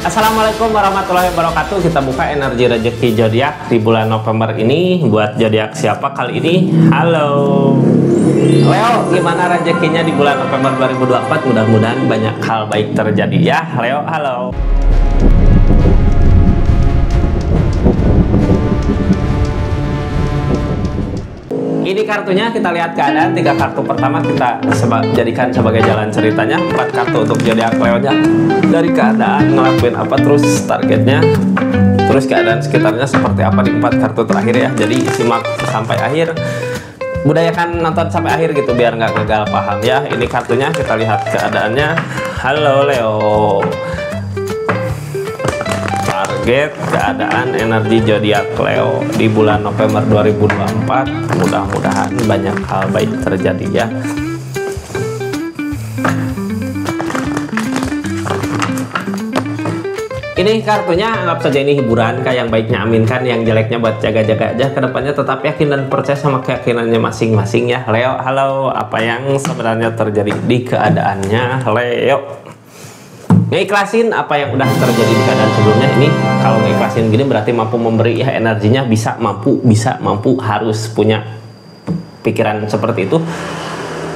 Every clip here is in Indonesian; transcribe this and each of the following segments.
Assalamualaikum warahmatullahi wabarakatuh. Kita buka energi rezeki zodiak di bulan November ini. Buat zodiak siapa kali ini? Halo Leo, gimana rezekinya di bulan November 2024? Mudah-mudahan banyak hal baik terjadi ya Leo. Halo. Ini kartunya, kita lihat keadaan. 3 kartu pertama kita jadikan sebagai jalan ceritanya. 4 kartu untuk zodiak Leo-nya. Dari keadaan ngelakuin apa, terus targetnya, terus keadaan sekitarnya seperti apa di 4 kartu terakhir ya. Jadi simak sampai akhir. Budayakan nonton sampai akhir gitu biar nggak gagal paham ya. Ini kartunya, kita lihat keadaannya. Halo Leo. Target keadaan energi zodiak Leo di bulan November 2024, mudah-mudahan banyak hal baik terjadi ya. Ini kartunya, anggap saja ini hiburan, kayak yang baiknya aminkan, yang jeleknya buat jaga-jaga aja. Kedepannya tetap yakin dan percaya sama keyakinannya masing-masing ya Leo. Halo, apa yang sebenarnya terjadi di keadaannya Leo? Ngeikhlasin apa yang udah terjadi di keadaan sebelumnya. Ini kalau ngeikhlasin gini berarti mampu memberi ya, energinya bisa mampu, harus punya pikiran seperti itu.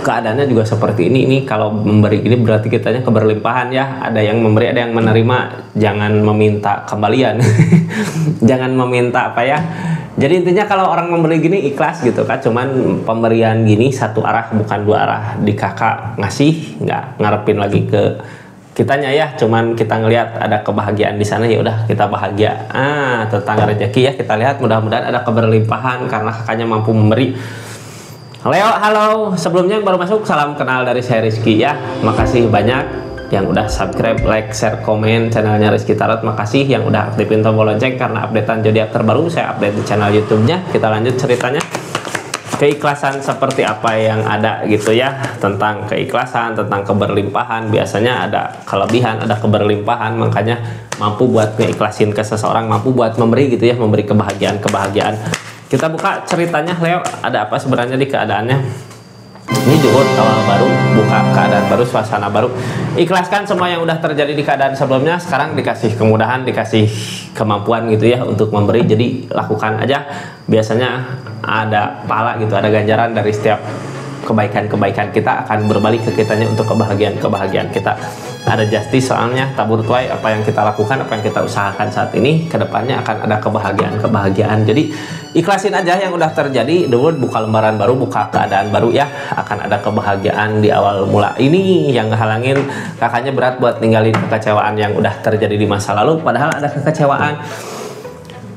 Keadaannya juga seperti ini. Ini kalau memberi gini berarti kitanya keberlimpahan ya. Ada yang memberi, ada yang menerima. Jangan meminta kembalian. Jangan meminta apa ya. Jadi intinya kalau orang memberi gini ikhlas gitu kan. Cuman pemberian gini satu arah bukan dua arah. Di kakak ngasih, nggak ngarepin lagi ke kitanya ya, cuman kita ngelihat ada kebahagiaan di sana, ya udah kita bahagia. Tentang rezeki ya, kita lihat mudah-mudahan ada keberlimpahan karena kakaknya mampu memberi. Leo, halo. Sebelumnya yang baru masuk, salam kenal dari saya Rizky ya. Makasih banyak yang udah subscribe, like, share, komen channelnya Rizky Tarot. Makasih yang udah aktifin tombol lonceng karena updatean zodiak terbaru saya update di channel YouTube-nya. Kita lanjut ceritanya. Keikhlasan seperti apa yang ada gitu ya. Tentang keikhlasan, tentang keberlimpahan. Biasanya ada kelebihan, ada keberlimpahan, makanya mampu buat ngeikhlasin ke seseorang, mampu buat memberi gitu ya, memberi kebahagiaan. Kita buka ceritanya Leo, ada apa sebenarnya di keadaannya. Ini Juhud, awal baru, buka keadaan baru, suasana baru. Ikhlaskan semua yang udah terjadi di keadaan sebelumnya. Sekarang dikasih kemudahan, dikasih kemampuan gitu ya untuk memberi. Jadi lakukan aja. Biasanya ada pahala gitu, ada ganjaran dari setiap kebaikan-kebaikan kita akan berbalik ke kitanya untuk kebahagiaan kita. Ada justice soalnya, tabur tuai, apa yang kita lakukan, apa yang kita usahakan saat ini, kedepannya akan ada kebahagiaan. Jadi ikhlasin aja yang udah terjadi dulu, buka lembaran baru, buka keadaan baru ya, akan ada kebahagiaan di awal mula. Ini yang ngehalangin kakaknya berat buat ninggalin kekecewaan yang udah terjadi di masa lalu, padahal ada kekecewaan.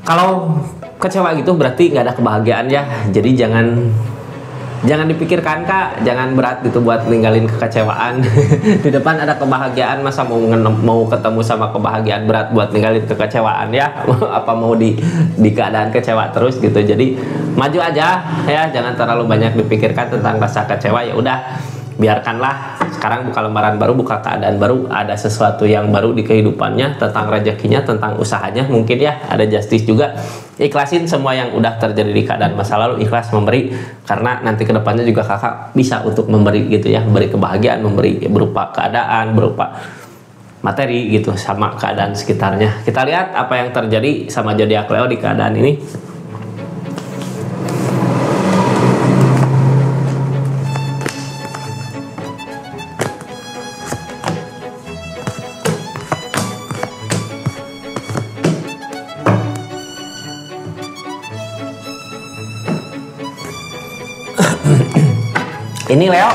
Kalau kecewa gitu berarti nggak ada kebahagiaan ya. Jadi jangan dipikirkan kak, jangan berat gitu buat ninggalin kekecewaan. Di depan ada kebahagiaan, masa mau ketemu sama kebahagiaan berat buat ninggalin kekecewaan ya. Apa mau di keadaan kecewa terus gitu. Jadi maju aja ya, jangan terlalu banyak dipikirkan tentang rasa kecewa. Ya udah, biarkanlah. Sekarang buka lembaran baru, buka keadaan baru, ada sesuatu yang baru di kehidupannya, tentang rezekinya, tentang usahanya mungkin ya, ada justice juga. Ikhlasin semua yang udah terjadi di keadaan masa lalu, ikhlas memberi, karena nanti kedepannya juga kakak bisa untuk memberi gitu ya, memberi kebahagiaan, memberi berupa keadaan, berupa materi gitu, sama keadaan sekitarnya. Kita lihat apa yang terjadi sama zodiak Leo di keadaan ini. Ini Leo,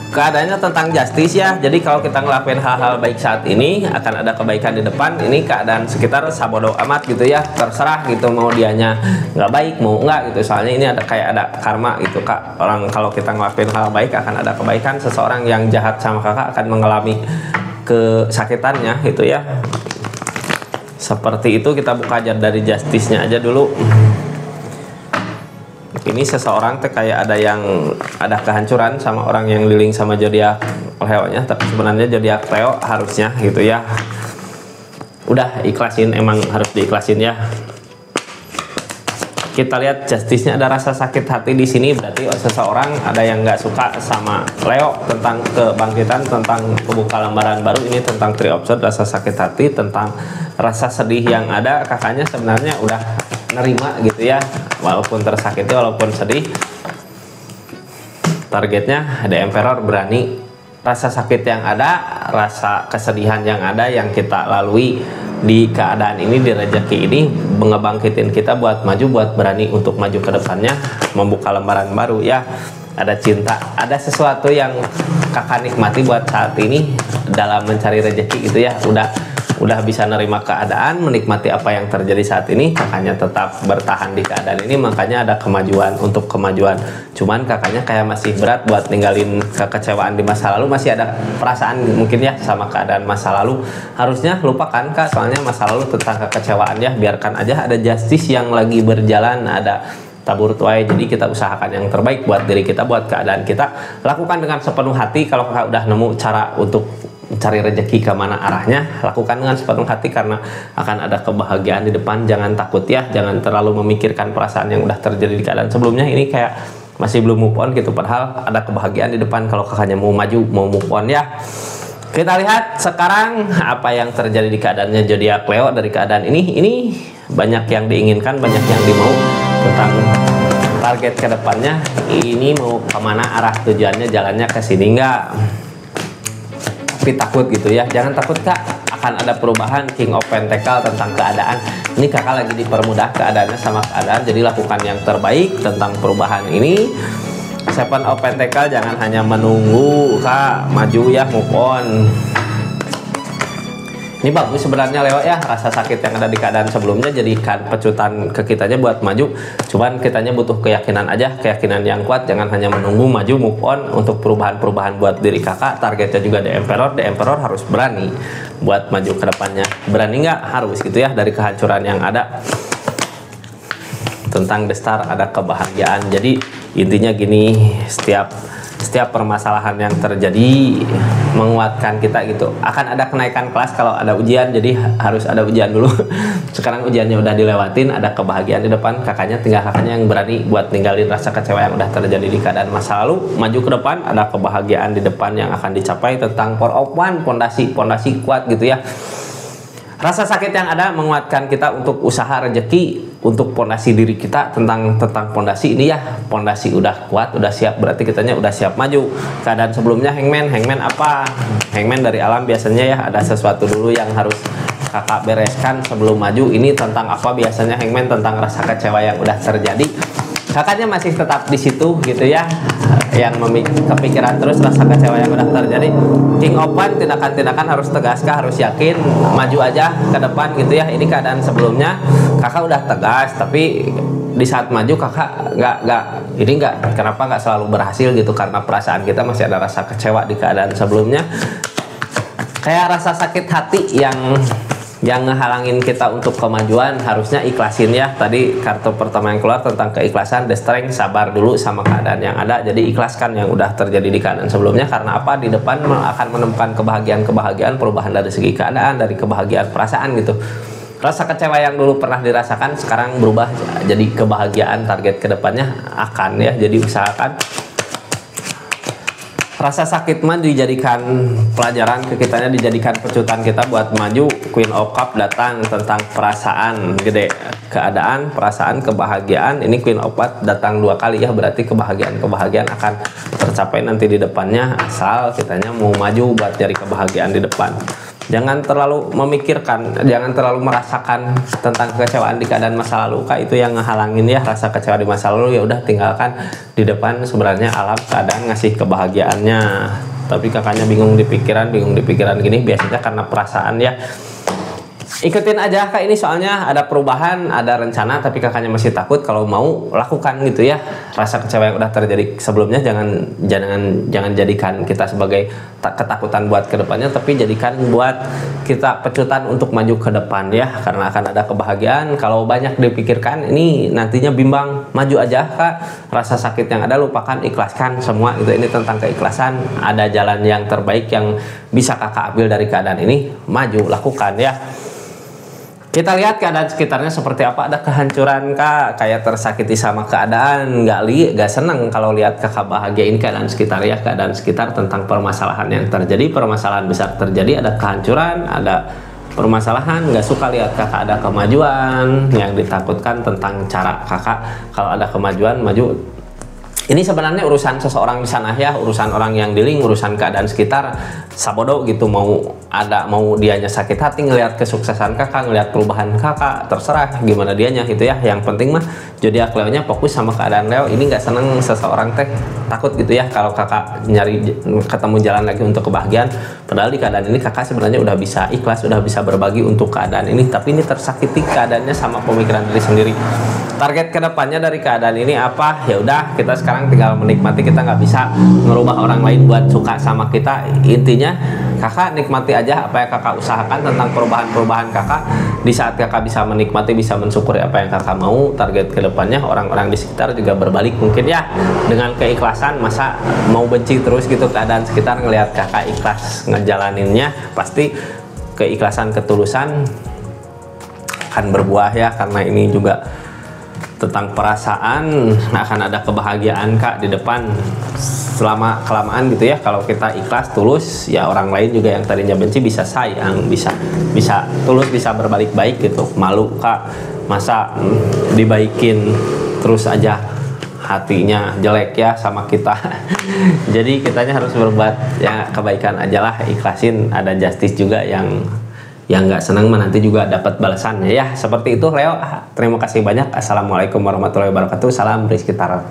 keadaannya tentang justice ya. Jadi kalau kita ngelakuin hal-hal baik saat ini, akan ada kebaikan di depan. Ini keadaan sekitar sabodo amat gitu ya, terserah gitu, mau dianya nggak baik mau nggak gitu. Soalnya ini ada kayak ada karma gitu kak. Orang kalau kita ngelakuin hal baik akan ada kebaikan. Seseorang yang jahat sama kakak akan mengalami kesakitannya gitu ya. Seperti itu. Kita buka aja dari justice-nya aja dulu. Ini seseorang kayak ada kehancuran sama orang yang liling sama zodiak Leo nya, tapi sebenarnya zodiak Leo harusnya gitu ya, udah ikhlasin, emang harus diikhlasin ya. Kita lihat justice-nya, ada rasa sakit hati di sini, berarti seseorang ada yang nggak suka sama Leo tentang kebangkitan, tentang pembuka lembaran baru. Ini tentang Three of Swords, rasa sakit hati tentang rasa sedih yang ada kakaknya sebenarnya udah nerima gitu ya, walaupun tersakiti, walaupun sedih. Targetnya The Emperor berani. Rasa sakit yang ada, rasa kesedihan yang ada yang kita lalui di keadaan ini, di rezeki ini, ngebangkitin kita buat maju, buat berani untuk maju ke depannya, membuka lembaran baru ya. Ada cinta, ada sesuatu yang kakak nikmati buat saat ini dalam mencari rezeki gitu ya. Udah bisa nerima keadaan, menikmati apa yang terjadi saat ini. Kakaknya tetap bertahan di keadaan ini, makanya ada kemajuan untuk kemajuan. Cuman kakaknya kayak masih berat buat ninggalin kekecewaan di masa lalu, masih ada perasaan mungkin ya sama keadaan masa lalu. Harusnya lupakan kak, soalnya masa lalu tentang kekecewaan ya, biarkan aja. Ada justice yang lagi berjalan, ada tabur tuai. Jadi kita usahakan yang terbaik buat diri kita, buat keadaan kita. Lakukan dengan sepenuh hati. Kalau kakak udah nemu cara untuk cari rezeki ke mana arahnya, lakukan dengan sepenuh hati karena akan ada kebahagiaan di depan. Jangan takut ya, jangan terlalu memikirkan perasaan yang udah terjadi di keadaan sebelumnya. Ini kayak masih belum move on gitu, padahal ada kebahagiaan di depan kalau kakaknya mau maju, mau move on ya. Kita lihat sekarang apa yang terjadi di keadaannya zodiak Leo. Dari keadaan ini banyak yang diinginkan, banyak yang dimau tentang target kedepannya. Ini mau kemana, arah tujuannya, jalannya ke sini enggak? Tapi takut gitu ya, jangan takut kak, akan ada perubahan. King of Pentacle tentang keadaan ini, kakak lagi dipermudah keadaannya sama keadaan, jadi lakukan yang terbaik tentang perubahan ini. Seven of Pentacle, jangan hanya menunggu kak, maju ya, move on. Ini bagus sebenarnya Leo ya, rasa sakit yang ada di keadaan sebelumnya jadikan pecutan ke kitanya buat maju. Cuman kitanya butuh keyakinan aja, keyakinan yang kuat. Jangan hanya menunggu, maju, move on untuk perubahan-perubahan buat diri kakak. Targetnya juga The Emperor. The Emperor harus berani buat maju ke depannya. Berani nggak? Harus gitu ya, dari kehancuran yang ada. Tentang The Star ada kebahagiaan. Jadi intinya gini, setiap permasalahan yang terjadi menguatkan kita gitu. Akan ada kenaikan kelas kalau ada ujian, jadi harus ada ujian dulu. Sekarang ujiannya udah dilewatin, ada kebahagiaan di depan. Kakaknya tinggal kakaknya yang berani buat ninggalin rasa kecewa yang udah terjadi di keadaan masa lalu, maju ke depan. Ada kebahagiaan di depan yang akan dicapai. Tentang Four of Wands, pondasi kuat gitu ya. Rasa sakit yang ada menguatkan kita untuk usaha rezeki, untuk pondasi diri kita. Tentang pondasi ini ya, pondasi udah kuat, udah siap, berarti kitanya udah siap maju. Keadaan sebelumnya Hangman apa? Hangman dari alam biasanya ya, ada sesuatu dulu yang harus kakak bereskan sebelum maju. Ini tentang apa biasanya Hangman? Tentang rasa kecewa yang udah terjadi. Kakaknya masih tetap di situ gitu ya, yang kepikiran terus rasa kecewa yang udah terjadi. King of Wands, tindakan-tindakan harus tegas kah, harus yakin, maju aja ke depan gitu ya. Ini keadaan sebelumnya kakak udah tegas, tapi di saat maju kakak nggak kenapa nggak selalu berhasil gitu, karena perasaan kita masih ada rasa kecewa di keadaan sebelumnya. Kayak rasa sakit hati yang ngehalangin kita untuk kemajuan. Harusnya ikhlasin ya. Tadi kartu pertama yang keluar tentang keikhlasan, The Strength, sabar dulu sama keadaan yang ada. Jadi ikhlaskan yang udah terjadi di keadaan sebelumnya, karena apa? Di depan akan menemukan kebahagiaan perubahan dari segi keadaan, dari kebahagiaan perasaan gitu. Rasa kecewa yang dulu pernah dirasakan sekarang berubah jadi kebahagiaan. Target kedepannya akan ya, jadi usahakan. Rasa sakit mah dijadikan pelajaran ke kitanya, dijadikan pecutan kita buat maju. Queen of Cup datang tentang perasaan gede, keadaan, perasaan, kebahagiaan. Ini Queen of Cup datang 2 kali ya, berarti kebahagiaan akan tercapai nanti di depannya, asal kitanya mau maju buat cari kebahagiaan di depan. Jangan terlalu memikirkan, jangan terlalu merasakan tentang kekecewaan di keadaan masa lalu kak. Itu yang ngehalangin ya, rasa kecewa di masa lalu. Ya udah, tinggalkan. Di depan sebenarnya alam keadaan ngasih kebahagiaannya, tapi kakaknya bingung di pikiran gini biasanya karena perasaan ya. Ikutin aja kak, ini soalnya ada perubahan, ada rencana, tapi kakaknya masih takut. Kalau mau lakukan gitu ya. Rasa kecewa yang udah terjadi sebelumnya jangan jadikan kita sebagai ketakutan buat kedepannya, tapi jadikan buat kita pecutan untuk maju ke depan ya, karena akan ada kebahagiaan. Kalau banyak dipikirkan ini nantinya bimbang. Maju aja kak, rasa sakit yang ada lupakan, ikhlaskan semua itu. Ini tentang keikhlasan. Ada jalan yang terbaik yang bisa kakak ambil dari keadaan ini, maju, lakukan ya. Kita lihat keadaan sekitarnya seperti apa. Ada kehancuran kak, kayak tersakiti sama keadaan, nggak seneng kalau lihat kakak bahagiain keadaan sekitar ya. Keadaan sekitar tentang permasalahan yang terjadi, permasalahan besar terjadi, ada kehancuran, ada permasalahan, nggak suka lihat kakak ada kemajuan, yang ditakutkan tentang cara kakak kalau ada kemajuan maju. Ini sebenarnya urusan seseorang di sana ya, urusan orang yang di link, urusan keadaan sekitar, sabodo gitu. Mau dianya sakit hati ngelihat kesuksesan kakak, ngelihat perubahan kakak, terserah gimana dianya gitu ya. Yang penting mah zodiak Leo-nya fokus sama keadaan Leo. Ini nggak seneng seseorang teh takut gitu ya kalau kakak nyari ketemu jalan lagi untuk kebahagiaan. Padahal di keadaan ini kakak sebenarnya udah bisa ikhlas, udah bisa berbagi untuk keadaan ini, tapi ini tersakiti keadaannya sama pemikiran diri sendiri. Target kedepannya dari keadaan ini apa? Ya udah, kita sekarang tinggal menikmati. Kita nggak bisa ngerubah orang lain buat suka sama kita. Intinya kakak nikmati aja apa yang kakak usahakan tentang perubahan-perubahan kakak. Di saat kakak bisa menikmati, bisa mensyukuri apa yang kakak mau, target kedepannya orang-orang di sekitar juga berbalik mungkin ya dengan keikhlasan. Masa mau benci terus gitu keadaan sekitar, ngelihat kakak ikhlas ngejalaninnya, pasti keikhlasan, ketulusan akan berbuah ya. Karena ini juga tentang perasaan, akan ada kebahagiaan kak di depan selama kelamaan gitu ya. Kalau kita ikhlas tulus ya, orang lain juga yang tadinya benci bisa sayang, bisa tulus, bisa berbalik baik gitu. Malu kak masa dibaikin terus aja hatinya jelek ya sama kita. Jadi kitanya harus berbuat ya kebaikan aja lah, ikhlasin. Ada justice juga yang nggak senang nanti juga dapat balasannya ya. Seperti itu Leo. Terima kasih banyak. Assalamualaikum warahmatullahi wabarakatuh. Salam Rizky Tarot.